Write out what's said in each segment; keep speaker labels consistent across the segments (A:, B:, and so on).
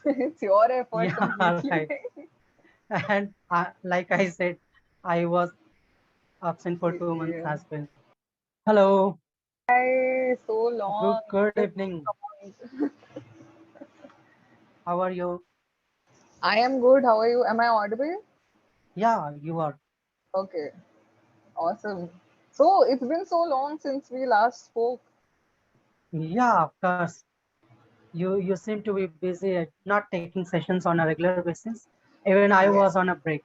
A: It's your effort
B: Yeah,
A: completely.
B: right. And like I said, I was absent for 2 months
A: Yeah.
B: as well. Hello,
A: Hi, so
B: good
A: long.
B: good
A: It's been
B: evening.
A: so long.
B: How are you?
A: I am good. How are you? Am I audible?
B: Yeah, you are.
A: Okay, awesome. So it's been so long since we last spoke.
B: Yeah, of course. You seem to be busy at not taking sessions on a regular basis. Even I was
A: Yeah.
B: on a break.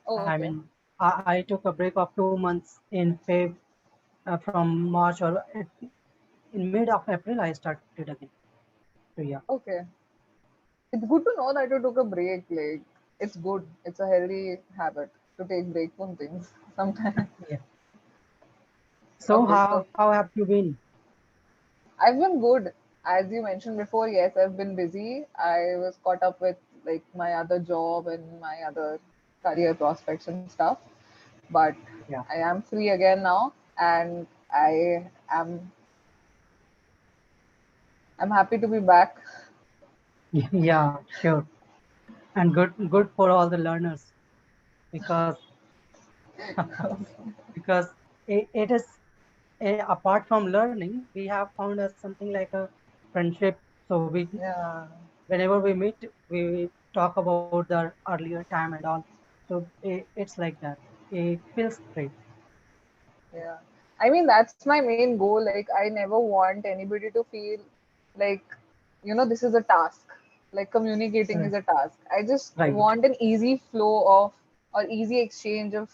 A: Oh,
B: I
A: okay.
B: mean, I took a break of 2 months in Feb from March or in mid of April I started again. So yeah,
A: Okay. It's good to know that you took a break. Like, it's good. It's a healthy habit to take break from things sometimes.
B: yeah. So
A: Okay,
B: how
A: so
B: how have you been?
A: I've been good. As you mentioned before, yes, I've been busy. I was caught up with like my other job and my other career prospects and stuff. But
B: Yeah,
A: I am free again now, and am I'm happy to be back.
B: yeah, sure. And good for all the learners because because it is apart from learning, we have found as something like a friendship. So
A: Yeah,
B: whenever we meet, we talk about the earlier time and all. So it's like that. It feels great.
A: yeah. I mean, that's my main goal. Like, I never want anybody to feel like, this is a task. Like, communicating
B: Right.
A: is a task. I just
B: Right.
A: want an easy flow of or easy exchange of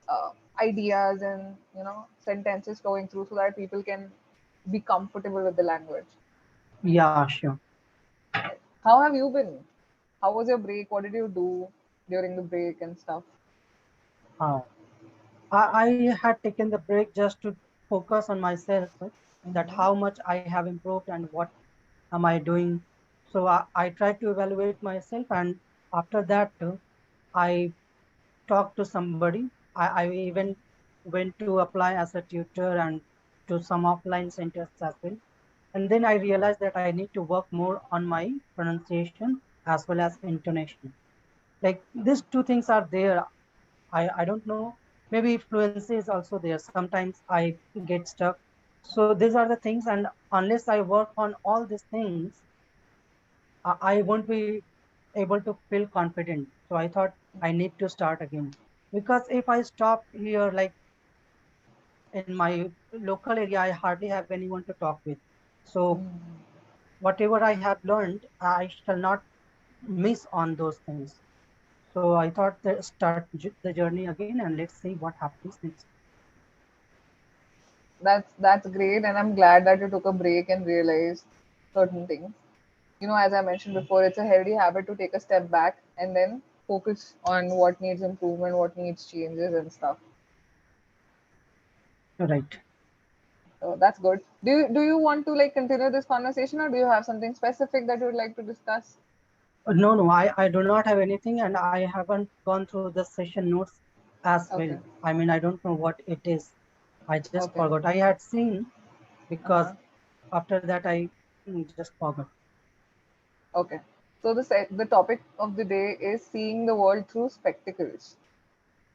A: uh, ideas and, sentences flowing through so that people can be comfortable with the language.
B: Yeah, sure.
A: Right. How have you been? How was your break? What did you do during the break and stuff?
B: Uh, I had taken the break just to focus on myself, that
A: Hmm.
B: how much I have improved and what am I doing. So I tried to evaluate myself, and after that, I talked to somebody. I even went to apply as a tutor and to some offline centers as well. And then I realized that I need to work more on my pronunciation as well as intonation. Like these two things are there. I don't know. Maybe fluency is also there. Sometimes I get stuck. So these are the things, and unless I work on all these things, I won't be able to feel confident. So I thought I need to start again. Because if I stop here, like in my local area, I hardly have anyone to talk with. So whatever I have learned, I shall not miss on those things. So I thought start the journey again and let's see what happens next.
A: That's great, and I'm glad that you took a break and realized certain things. As I mentioned before, it's a healthy habit to take a step back and then focus on what needs improvement, what needs changes and stuff.
B: Right.
A: So that's good. Do you want to like continue this conversation, or do you have something specific that you would like to discuss?
B: No, no, I do not have anything and I haven't gone through the session notes as well.
A: Okay.
B: I mean, I don't know what it is. I just
A: Okay.
B: forgot. I had seen because
A: Uh-huh.
B: after that I just forgot.
A: Okay. So the topic of the day is seeing the world through spectacles.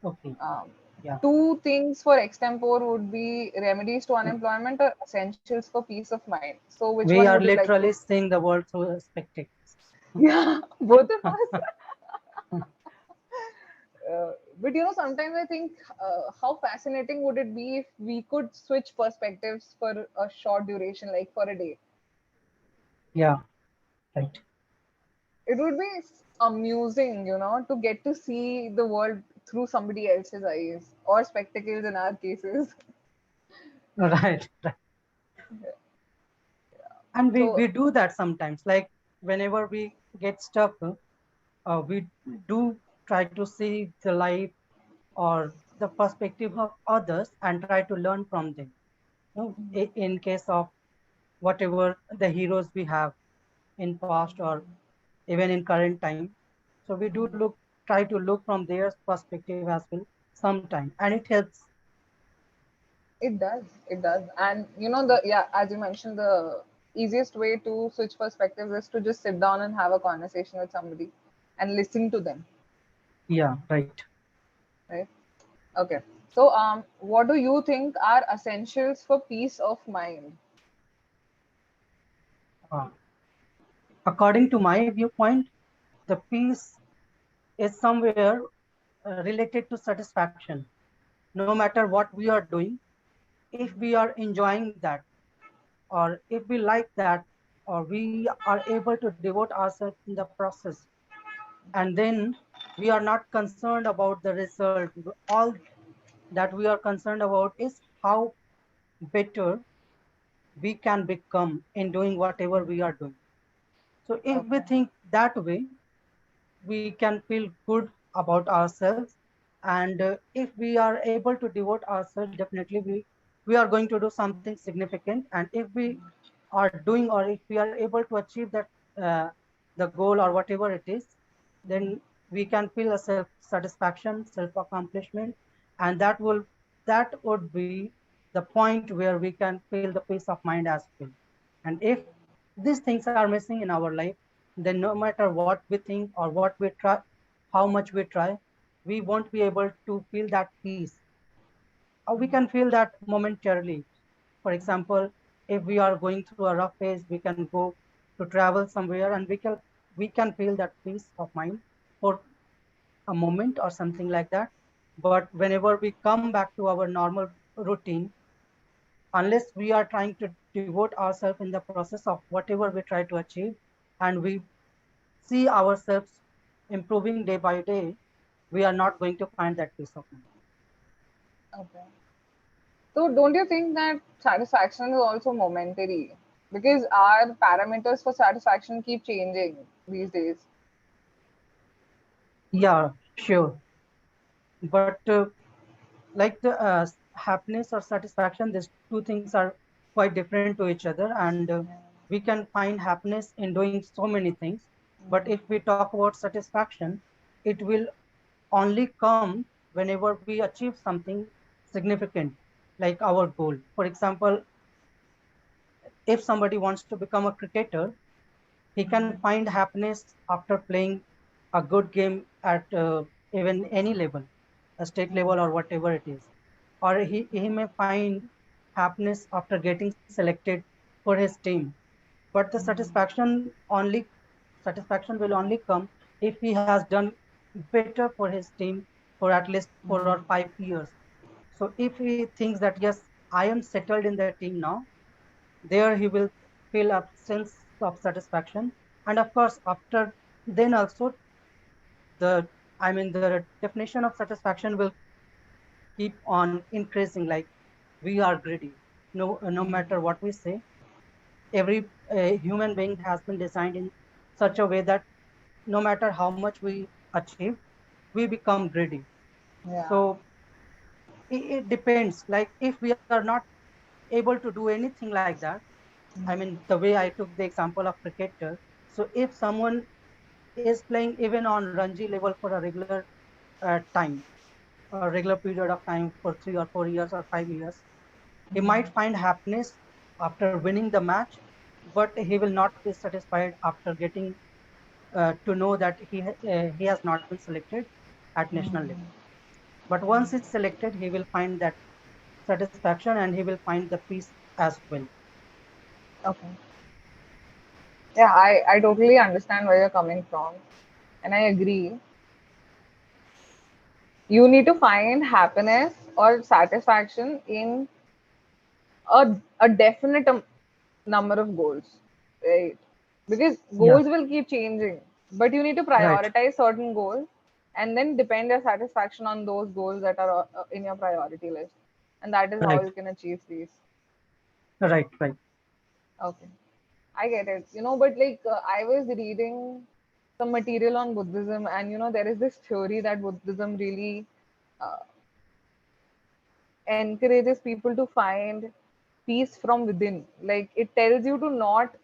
B: Okay.
A: Um,
B: Yeah.
A: Two things for extempore would be remedies to unemployment or essentials for peace of mind. So which one
B: We
A: would
B: are
A: you like to?
B: literally seeing the world through spectacles.
A: Yeah, both of us. But sometimes I think how fascinating would it be if we could switch perspectives for a short duration, like for a day?
B: Yeah. Right.
A: It would be amusing, to get to see the world through somebody else's eyes or spectacles in our cases.
B: Right. Right. And we
A: So
B: do that sometimes. Like whenever we get stuck, we do try to see the life or the perspective of others and try to learn from them. In case of whatever the heroes we have in past or even in current time. So we do try to look from their perspective as well sometime, and it helps.
A: it does, and the yeah, as you mentioned, the easiest way to switch perspectives is to just sit down and have a conversation with somebody and listen to them,
B: Yeah, right.
A: right? Okay. So, what do you think are essentials for peace of mind?
B: Uh, According to my viewpoint, the peace is somewhere related to satisfaction. No matter what we are doing, if we are enjoying that, or if we like that, or we are able to devote ourselves in the process, and then we are not concerned about the result. All that we are concerned about is how better we can become in doing whatever we are doing. So if we
A: Okay.
B: think that way, we can feel good about ourselves. And if we are able to devote ourselves, definitely we are going to do something significant. And if we are doing, or if we are able to achieve that, uh, the goal or whatever it is, then we can feel a self satisfaction, self accomplishment, and that would be the point where we can feel the peace of mind as well. And if these things are missing in our life, then no matter what we think or what we try, how much we try, we won't be able to feel that peace. Or we can feel that momentarily. For example, if we are going through a rough phase, we can go to travel somewhere, and we can feel that peace of mind for a moment or something like that. But whenever we come back to our normal routine, unless we are trying to devote ourselves in the process of whatever we try to achieve, and we see ourselves improving day by day, we are not going to find that peace of mind.
A: Okay. So, don't you think that satisfaction is also momentary? Because our parameters for satisfaction keep changing these days.
B: Yeah, sure. But like the happiness or satisfaction, these two things are quite different to each other. And we can find happiness in doing so many things. But if we talk about satisfaction, it will only come whenever we achieve something significant, like our goal. For example, if somebody wants to become a cricketer, he can find happiness after playing a good game at even any level, a state level or whatever it is. Or he may find happiness after getting selected for his team. But the satisfaction will only come if he has done better for his team for at least 4 or 5 years. So if he thinks that yes, I am settled in the team now, there he will feel a sense of satisfaction. And of course, after then also, the the definition of satisfaction will keep on increasing. Like, we are greedy. No matter what we say, every human being has been designed in such a way that no matter how much we achieve, we become greedy.
A: Yeah.
B: So it depends. Like, if we are not able to do anything like that, the way I took the example of cricketer. So if someone is playing even on Ranji level for a regular time, a regular period of time for 3 or 4 years or 5 years, he might find happiness after winning the match, but he will not be satisfied after getting to know that he has not been selected at national level. But once he's selected, he will find that satisfaction, and he will find the peace as well.
A: Okay. Yeah, I totally understand where you're coming from. And I agree. You need to find happiness or satisfaction in a definite number of goals, right? Because
B: Yeah,
A: goals will keep changing, but you need to
B: right,
A: prioritize certain goals and then depend your satisfaction on those goals that are in your priority list. And that is how
B: right,
A: you can achieve these.
B: right, right.
A: Okay. I get it. But like I was reading some material on Buddhism, and there is this theory that Buddhism really uh, encourages people to find peace from within. Like it tells you to not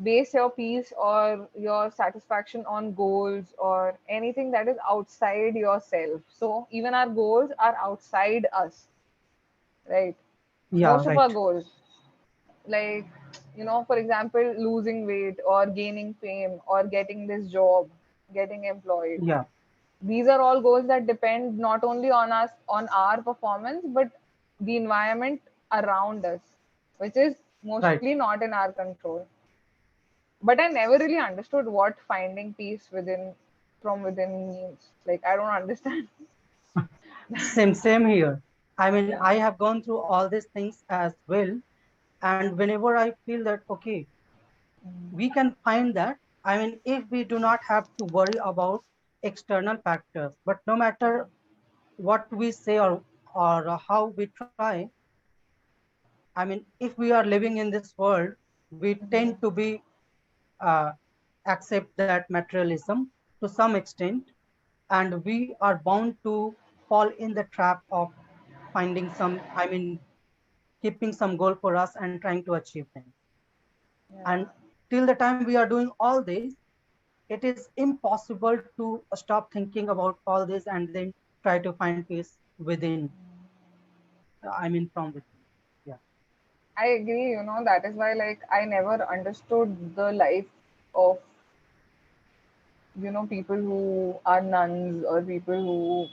A: base your peace or your satisfaction on goals or anything that is outside yourself. So even our goals are outside us, right?
B: Yeah,
A: Most of our
B: right.
A: goals, like For example, losing weight or gaining fame or getting this job, getting employed.
B: Yeah,
A: These are all goals that depend not only on us, on our performance, but the environment around us, which is
B: right.
A: mostly not in our control. But I never really understood what finding peace within from within means. Like, I don't understand.
B: Same here. I mean,
A: Yeah.
B: I have gone through all these things as well, and whenever I feel that okay, we can find that. I mean, if we do not have to worry about external factors, but no matter what we say or how we try, I mean, if we are living in this world, we tend to be uh, accept that materialism to some extent, and we are bound to fall in the trap of finding some, I mean, keeping some goal for us and trying to achieve them. And
A: Yeah.
B: till the time we are doing all this, it is impossible to stop thinking about all this and then try to find peace within. I mean, from within. Yeah,
A: I agree, that is why like I never understood the life of, people who are nuns or people who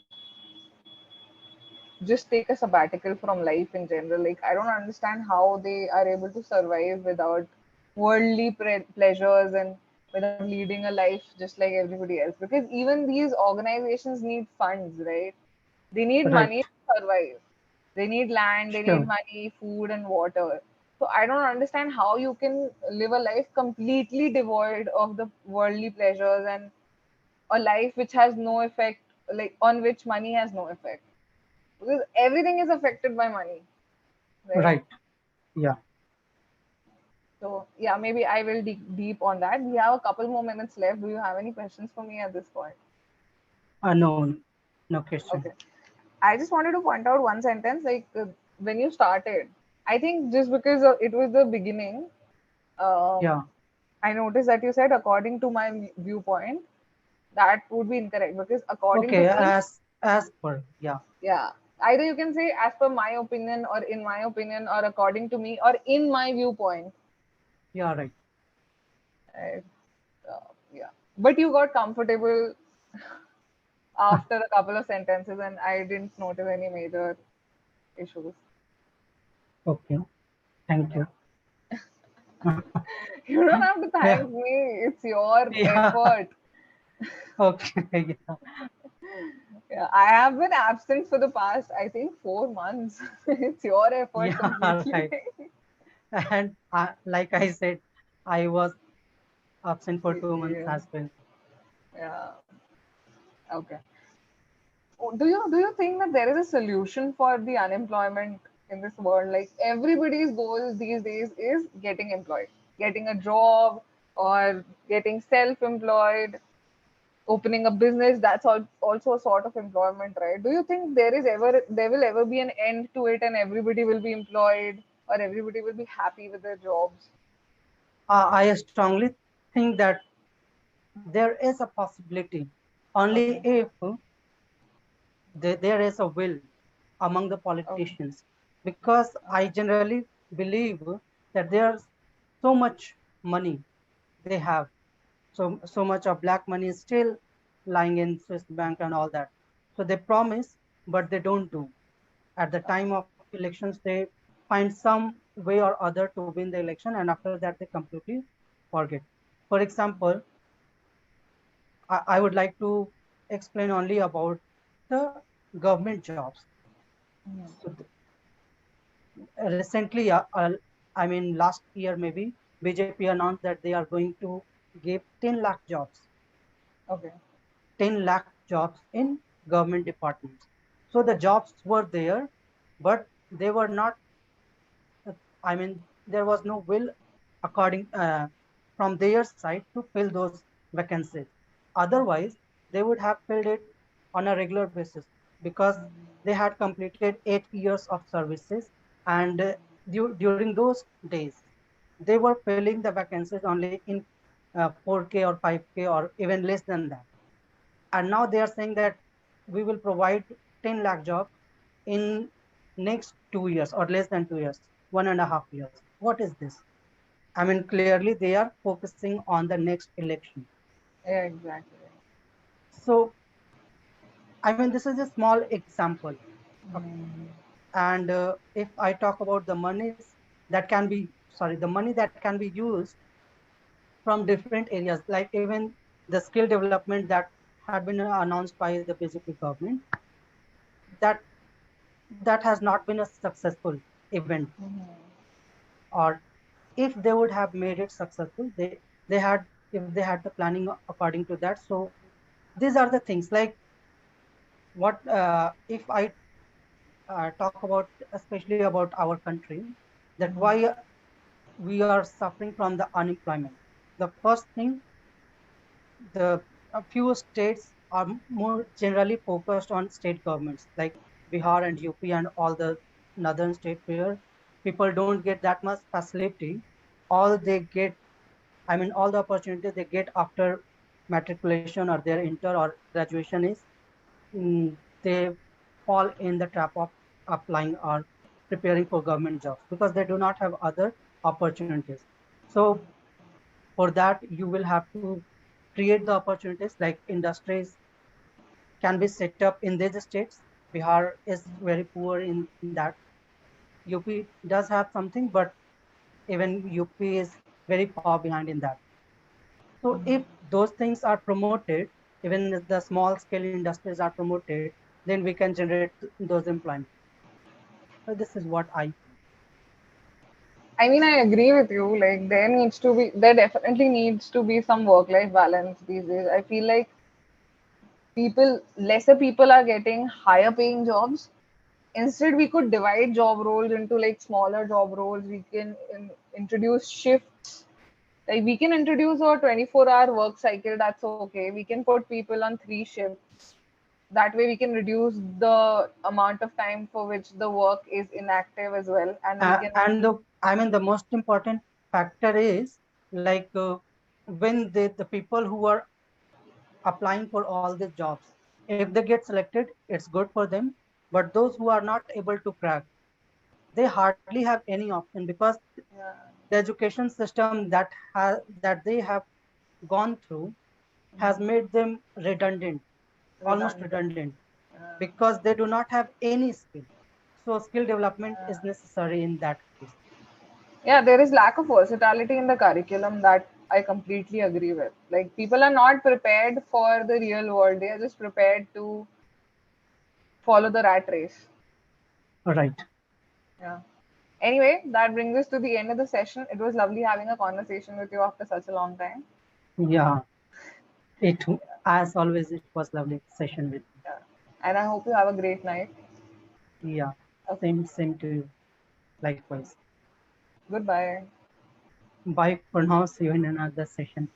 A: just take a sabbatical from life in general. Like, I don't understand how they are able to survive without worldly pleasures and without leading a life just like everybody else. Because even these organizations need funds, right? They need
B: right.
A: money to survive. They need land, they need
B: Sure.
A: money, food, and water. So I don't understand how you can live a life completely devoid of the worldly pleasures and a life which has no effect, like on which money has no effect, because everything is affected by money, right?
B: Right. Yeah.
A: So yeah, maybe I will dig deep on that. We have a couple more minutes left. Do you have any questions for me at this point?
B: No, no question.
A: Okay. I just wanted to point out one sentence, like when you started. I think just because it was the beginning, um,
B: Yeah.
A: I noticed that you said according to my viewpoint. That would be incorrect because according to
B: Okay.
A: me,
B: As per. Yeah.
A: yeah, either you can say as per my opinion or in my opinion or according to me or in my viewpoint.
B: Yeah. Right.
A: Right? Yeah. But you got comfortable after a couple of sentences, and I didn't notice any major issues.
B: Okay. Thank
A: Yeah.
B: you.
A: You don't have to
B: Yeah.
A: thank me. It's your
B: Yeah.
A: effort.
B: Okay. Yeah.
A: Yeah, I have been absent for the past, I think, 4 months. It's your effort
B: Yeah.
A: completely.
B: Right. And like I said, I was absent for 2 months
A: Yeah.
B: as well.
A: Yeah. Okay. Oh, do you think that there is a solution for the unemployment in this world? Like everybody's goal these days is getting employed, getting a job, or getting self-employed, opening a business. That's also a sort of employment, right? Do you think there will ever be an end to it, and everybody will be employed, or everybody will be happy with their jobs?
B: I strongly think that there is a possibility only
A: Okay.
B: if there is a will among the
A: Okay.
B: politicians, because I
A: Okay.
B: generally believe that there's so much money they have, so much of black money is still lying in Swiss bank and all that. So they promise, but they don't do. At the time of elections, they find some way or other to win the election, and after that, they completely forget. For example, I would like to explain only about the government jobs.
A: Mhm.
B: So recently, I mean last year maybe, BJP announced that they are going to give 10 lakh jobs,
A: Okay.
B: 10 lakh jobs in government departments. So the jobs were there, but they were not, I mean, there was no will according from their side to fill those vacancies. Otherwise, they would have filled it on a regular basis, because they had completed 8 years of services, and during those days, they were filling the vacancies only in 4K or 5K or even less than that. And now they are saying that we will provide 10 lakh jobs in next 2 years or less than 2 years, 1.5 years. What is this? I mean, clearly they are focusing on the next election.
A: Yeah, exactly.
B: So, I mean, this is a small example. Okay.
A: Mm.
B: And if I talk about the monies that can be, sorry, the money that can be used from different areas, like even the skill development that had been announced by the BJP government, that that has not been a successful event. Or if they would have made it successful, they had, if they had the planning according to that. So these are the things, like what if I talk about especially about our country, that why we are suffering from the unemployment. The first thing, the a few states are more generally focused on state governments like Bihar and UP and all the northern state, where people don't get that much facility. All they get, I mean, all the opportunity they get after matriculation or their inter or graduation is, they fall in the trap of applying or preparing for government jobs because they do not have other opportunities. So for that, you will have to create the opportunities, like industries can be set up in these states. Bihar is very poor in that. UP does have something, but even UP is very far behind in that. So if those things are promoted, even if the small scale industries are promoted, then we can generate those employment. So this is what I think.
A: I mean, I agree with you. Like, there definitely needs to be some work-life balance these days. I feel like lesser people are getting higher paying jobs. Instead, we could divide job roles into like smaller job roles. We can introduce shifts. Like, we can introduce a 24-hour work cycle. That's okay. We can put people on 3 shifts. That way, we can reduce the amount of time for which the work is inactive as well. And we can,
B: And the, I mean, the most important factor is like when the people who are applying for all these jobs, if they get selected, it's good for them. But those who are not able to crack, they hardly have any option because
A: yeah,
B: the education system that they have gone through has made them redundant, almost
A: redundant.
B: redundant,
A: Yeah.
B: because they do not have any skill. So skill development
A: Yeah.
B: is necessary in that case.
A: Yeah, there is lack of versatility in the curriculum that I completely agree with. Like, people are not prepared for the real world. They are just prepared to follow the rat race.
B: Right.
A: Yeah. Anyway, that brings us to the end of the session. It was lovely having a conversation with you after such a long time.
B: Yeah. It, as always, it was lovely session with you.
A: Yeah. And I hope you have a great night.
B: Yeah.
A: Okay.
B: Same to you. Likewise.
A: Goodbye.
B: Bye for now. See you in another session.